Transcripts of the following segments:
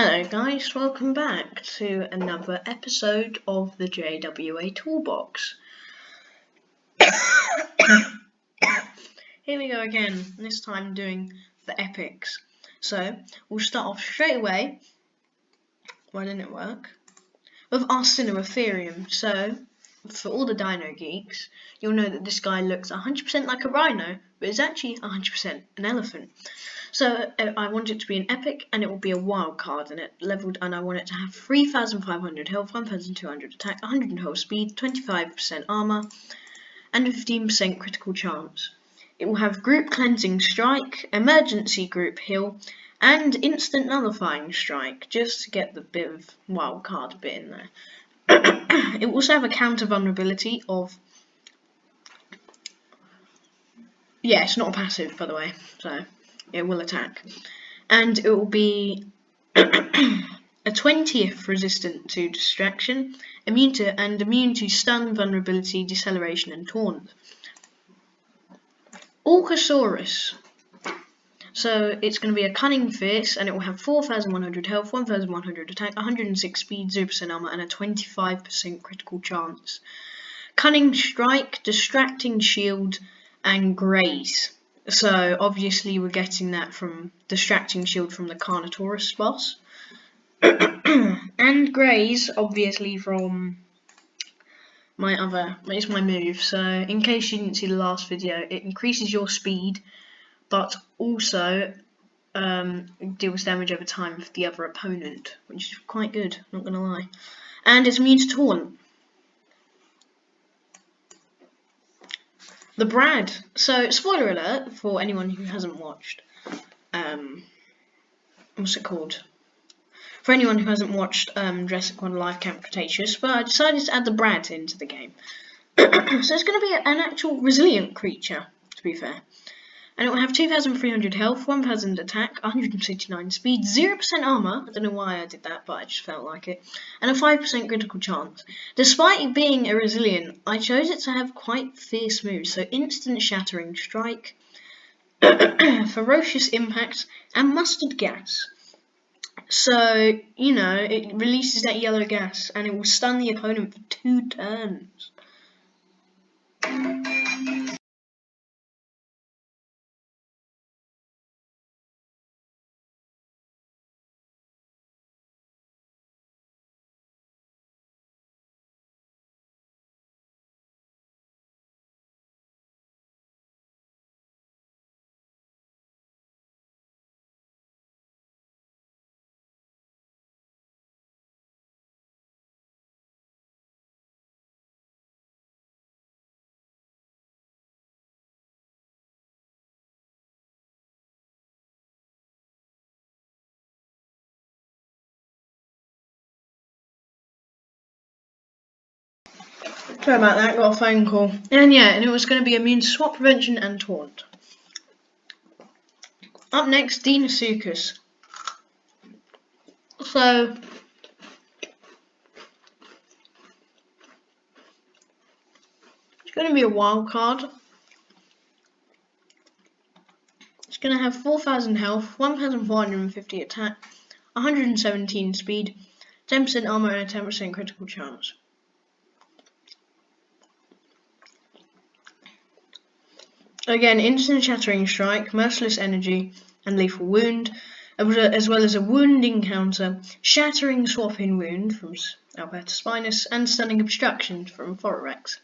Hello guys, welcome back to another episode of the JWA Toolbox. Here we go again, this time doing the epics. So, we'll start off straight away, why didn't it work? With our Ethereum. So, for all the dino geeks, you'll know that this guy looks 100% like a rhino, but is actually 100% an elephant. So I want it to be an epic, and it will be a wild card, and it leveled, and I want it to have 3,500 health, 1,200 attack, 100 health speed, 25% armor, and a 15% critical chance. It will have group cleansing strike, emergency group heal, and instant nullifying strike, just to get the bit of wild card bit in there. It will also have a counter vulnerability of, yeah, it's not a passive, by the way, so it will attack, and it will be a 20th resistant to distraction, immune to stun, vulnerability, deceleration, and taunt. Osaurus. So it's going to be a Cunning Fist, and it will have 4,100 health, 1,100 attack, 106 speed, 0% armor, and a 25% critical chance. Cunning Strike, Distracting Shield, and Graze. So obviously we're getting that from Distracting Shield from the Carnotaurus boss. And Graze obviously from it's my move. So in case you didn't see the last video, it increases your speed, but also deals damage over time for the other opponent, which is quite good, not gonna lie. And it's immune to taunt. The Brat. So, spoiler alert for anyone who hasn't watched. What's it called? For anyone who hasn't watched Jurassic World Live Camp Cretaceous, but I decided to add the Brat into the game. So it's going to be an actual resilient creature, to be fair. And it will have 2,300 health, 1,000 attack, 169 speed, 0% armor. I don't know why I did that, but I just felt like it. And a 5% critical chance. Despite it being a resilient, I chose it to have quite fierce moves. So instant shattering strike, ferocious impact, and mustard gas. So, you know, it releases that yellow gas, and it will stun the opponent for 2 turns. Sorry about that, got a phone call. And yeah, and it was going to be immune to swap prevention and taunt. Up next, Circus. So it's going to be a wild card. It's going to have 4,000 health, 1,450 attack, 117 speed, 10% armor, and a 10% critical chance. Again, instant shattering strike, merciless energy, and lethal wound, as well as a wounding counter, shattering swapping wound from Alberta Spinus, and stunning obstruction from Thorax.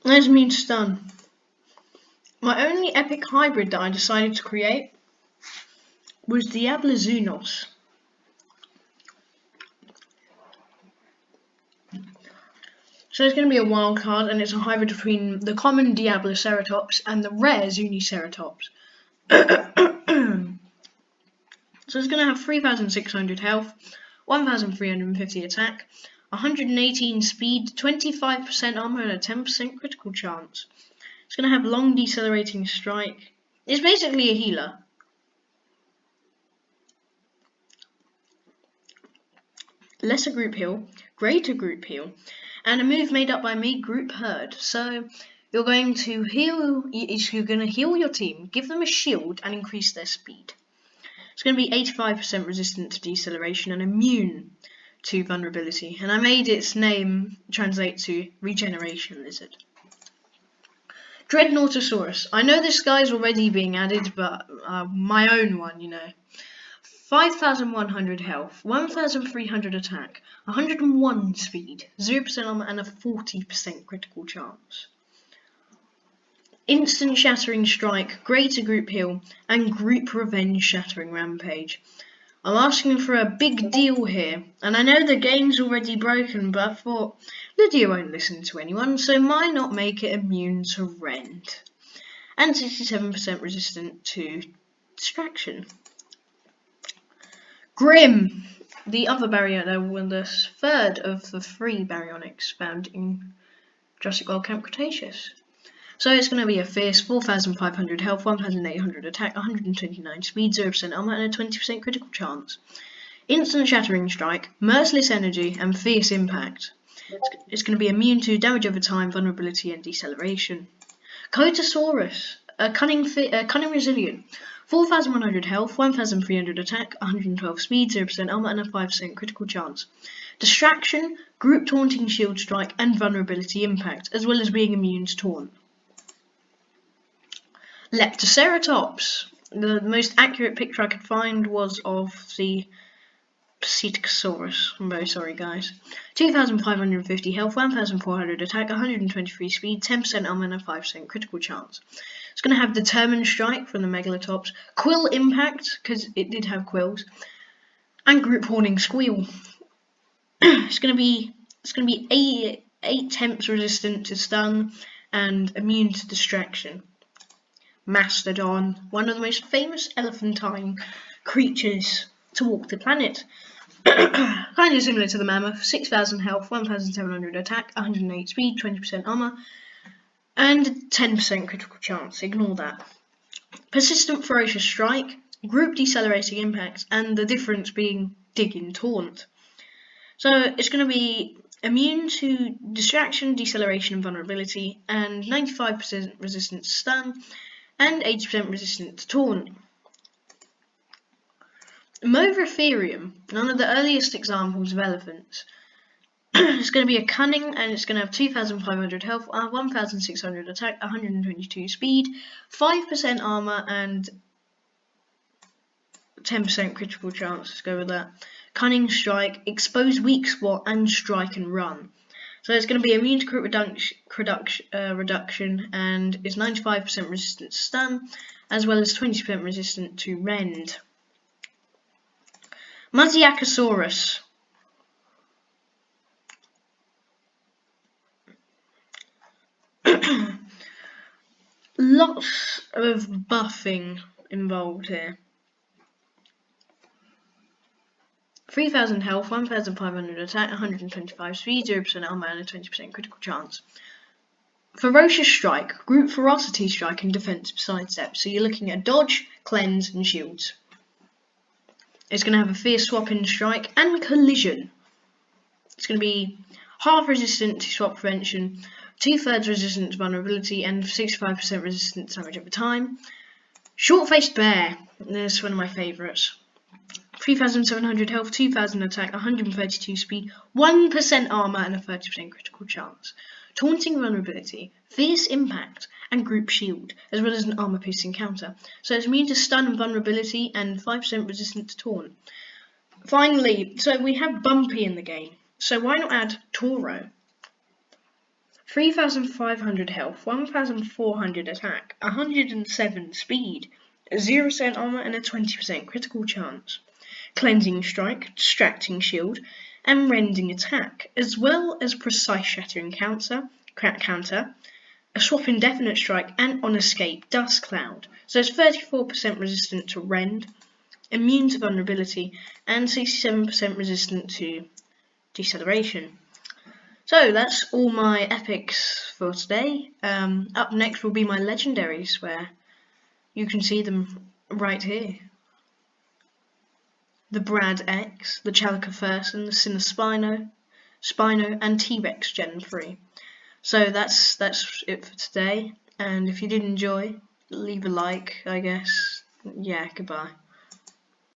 There's immune to stun. My only epic hybrid that I decided to create was Diablo Zoonos. So it's going to be a wild card, and it's a hybrid between the common Diabloceratops and the rare Zuniceratops. So it's going to have 3,600 health, 1,350 attack, 118 speed, 25% armor, and a 10% critical chance. It's going to have long decelerating strike. It's basically a healer. Lesser group heal, greater group heal, and a move made up by me, group herd. So you're going to heal your team, give them a shield, and increase their speed. It's going to be 85% resistant to deceleration and immune to vulnerability. And I made its name translate to regeneration lizard. Dreadnaughtosaurus. I know this guy's already being added, but my own one, 5,100 health, 1,300 attack, 101 speed, 0% armor, and a 40% critical chance. Instant Shattering Strike, Greater Group Heal, and Group Revenge Shattering Rampage. I'm asking for a big deal here, and I know the game's already broken, but I thought Lydia won't listen to anyone, so why not make it immune to rend? And 67% resistant to distraction. Grim, the other Baryonyx, the third of the 3 Baryonyx found in Jurassic World Camp Cretaceous. So it's going to be a fierce 4,500 health, 1,800 attack, 129 speed, 0% armor, and a 20% critical chance. Instant Shattering Strike, Merciless Energy, and Fierce Impact. It's going to be immune to damage over time, vulnerability, and deceleration. Cytosaurus, Cunning Resilient, 4,100 health, 1,300 attack, 112 speed, 0% armor, and a 5% critical chance. Distraction, Group Taunting Shield Strike, and Vulnerability Impact, as well as being immune to taunt. Leptoceratops. The most accurate picture I could find was of the Cytosaurus. I'm very sorry, guys. 2,550 health, 1,400 attack, 123 speed, 10% armor, and a 5% critical chance. It's going to have Determined Strike from the Megalatops, Quill Impact, because it did have quills, and Group Horning Squeal. It's going to be 8 temps resistant to stun and immune to distraction. Mastodon, one of the most famous elephantine creatures to walk the planet. Kind of similar to the mammoth. 6,000 health, 1,700 attack, 108 speed, 20% armor, and 10% critical chance. Ignore that. Persistent Ferocious Strike, Group Decelerating Impact, and the difference being Digging Taunt. So it's going to be immune to distraction, deceleration, and vulnerability, and 95% resistant to stun, and 80% resistant to taunt. Movatherium, one of the earliest examples of elephants. It's going to be a cunning, and it's going to have 2,500 health, 1,600 attack, 122 speed, 5% armor, and 10% critical chance. Let's go with that. Cunning Strike, Expose Weak Spot, and Strike and Run. So it's going to be immune to crit reduction, and is 95% resistant to stun, as well as 20% resistant to rend. Muzziacosaurus. Lots of buffing involved here. 3,000 health, 1,500 attack, 125 speed, 0% armor, and a 20% critical chance. Ferocious Strike, Group Ferocity Strike, and Defensive Sidestep. So you're looking at dodge, cleanse, and shields. It's going to have a Fierce Swapping Strike and Collision. It's going to be half resistant to swap prevention, 2/3 resistant to vulnerability, and 65% resistant to damage over time. Short-Faced Bear. This is one of my favourites. 3,700 health, 2,000 attack, 132 speed, 1% armor, and a 30% critical chance. Taunting Vulnerability, Fierce Impact, and Group Shield, as well as an armor-piercing counter. So it's immune to stun and vulnerability, and 5% resistant to taunt. Finally, so we have Bumpy in the game, so why not add Toro? 3,500 health, 1,400 attack, 107 speed, 0% armor, and a 20% critical chance. Cleansing Strike, Distracting Shield, and Rending Attack, as well as Precise Shattering Counter, a Swap Indefinite Strike, and On Escape Dust Cloud. So it's 34% resistant to rend, immune to vulnerability, and 67% resistant to deceleration. So that's all my epics for today. Up next will be my legendaries, where you can see them right here. The Brat X, the Chalicoferson, the Cinnaspino, Spino, and T-Rex Gen 3. So that's it for today, and if you did enjoy, leave a like, I guess. Yeah, goodbye.